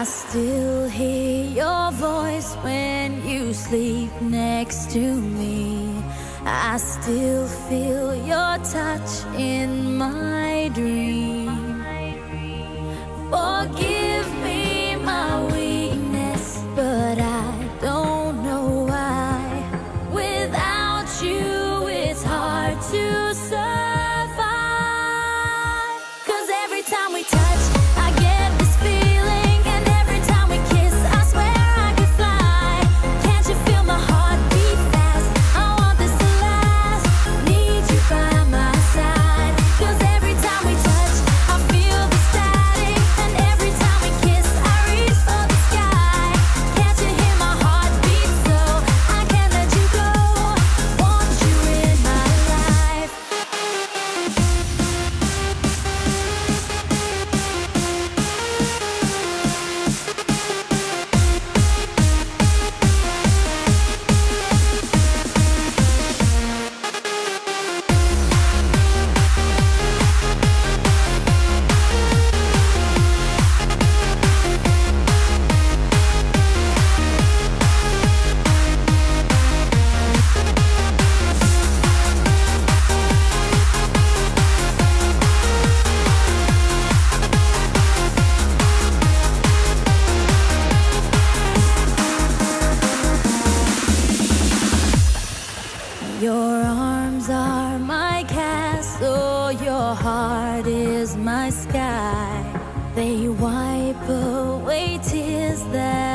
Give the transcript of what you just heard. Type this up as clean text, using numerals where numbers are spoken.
still hear your voice when you sleep next to me. I still feel your touch in my dream. Forgive me my weakness, but I don't know why. Without you, it's hard to survive. 'Cause every time we touch, I get this feeling, and every time we kiss, I swear I could fly. Can't you feel my heart beat fast? I want this to last. Need you by my side. 'Cause every time we touch, I feel the static, and every time we kiss, I reach for the sky. Can't you hear my heart beat? So I can't let you go. Want you in my life. Your arms are my castle, your heart is my sky. They wipe away tears that